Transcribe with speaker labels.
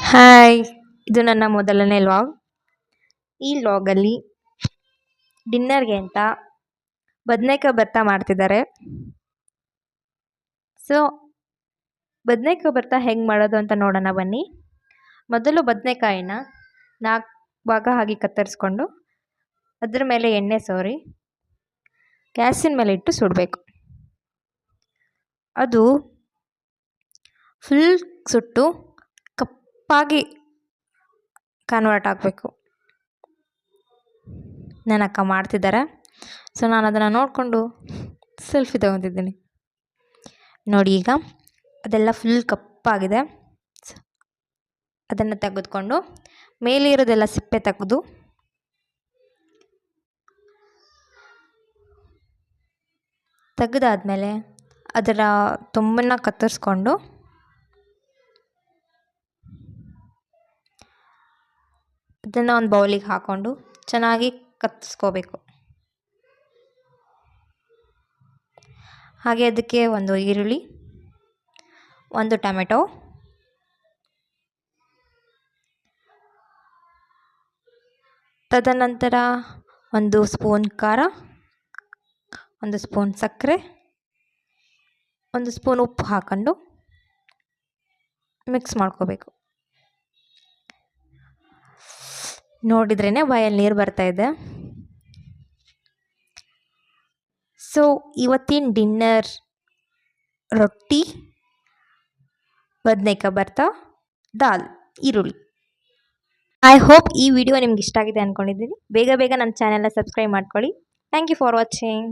Speaker 1: Hi, ಇದು ನನ್ನ ಮೊದಲನೇ ಲಾಗ್. ಈ ಲಾಗಲ್ಲಿ ಡಿನ್ನರ್ಗೆ ಅಂತ ಬದನೇಕಾಯಿ ಭರ್ತಾ ಮಾಡ್ತಿದ್ದಾರೆ. ಸೊ ಬದನೇಕಾಯಿ ಭರ್ತಾ ಹೆಂಗೆ ಮಾಡೋದು ಅಂತ ನೋಡೋಣ ಬನ್ನಿ. ಮೊದಲು ಬದನೇಕಾಯಿನ 4 ಭಾಗ ಆಗಿ ಕತ್ತರಿಸ್ಕೊಂಡು ಅದ್ರ ಮೇಲೆ ಎಣ್ಣೆ ಸವರಿ ಗ್ಯಾಸಿನ ಮೇಲೆ ಇಟ್ಟು ಸುಡಬೇಕು. ಅದು ಫುಲ್ ಸುಟ್ಟು ಕಪ್ಪಾಗಿ ಕನ್ವರ್ಟ್ ಆಗಬೇಕು. ನನ್ನ ಅಕ್ಕ ಮಾಡ್ತಿದ್ದಾರೆ. ಸೊ ನಾನು ಅದನ್ನು ನೋಡಿಕೊಂಡು ಸೆಲ್ಫಿ ತೊಗೊತಿದ್ದೀನಿ. ನೋಡಿ, ಈಗ ಅದೆಲ್ಲ ಫುಲ್ ಕಪ್ಪಾಗಿದೆ. ಅದನ್ನು ತೆಗೆದುಕೊಂಡು ಮೇಲೆ ಇರೋದೆಲ್ಲ ಸಿಪ್ಪೆ ತೆಗೆದಾದ್ಮೇಲೆ ಅದರ ತುಂಬನ್ನು ಕತ್ತರಿಸ್ಕೊಂಡು ಅದನ್ನು ಒಂದು ಬೌಲಿಗೆ ಹಾಕ್ಕೊಂಡು ಚೆನ್ನಾಗಿ ಕತ್ತಿಸ್ಕೋಬೇಕು. ಹಾಗೆ ಅದಕ್ಕೆ ಒಂದು ಈರುಳ್ಳಿ, ಒಂದು ಟೊಮೆಟೊ, ತದನಂತರ 1 ಸ್ಪೂನ್ ಖಾರ, 1 ಸ್ಪೂನ್ ಸಕ್ಕರೆ, 1 ಸ್ಪೂನ್ ಉಪ್ಪು ಹಾಕ್ಕೊಂಡು ಮಿಕ್ಸ್ ಮಾಡ್ಕೋಬೇಕು. ನೋಡಿದ್ರೇ ಬಾಯಲ್ಲಿ ನೀರು ಬರ್ತಾಯಿದೆ. ಸೊ ಇವತ್ತಿನ ಡಿನ್ನರ್ ರೊಟ್ಟಿ, ಬದನೇಕಾಯಿ ಭರ್ತಾ, ದಾಲ್, ಈರುಳ್ಳಿ. ಐ ಹೋಪ್ ಈ ವಿಡಿಯೋ ನಿಮ್ಗೆ ಇಷ್ಟ ಆಗಿದೆ ಅಂದ್ಕೊಂಡಿದ್ದೀನಿ. ಬೇಗ ನನ್ನ ಚಾನೆಲ್ನ ಸಬ್ಸ್ಕ್ರೈಬ್ ಮಾಡ್ಕೊಳ್ಳಿ. Thank you for watching.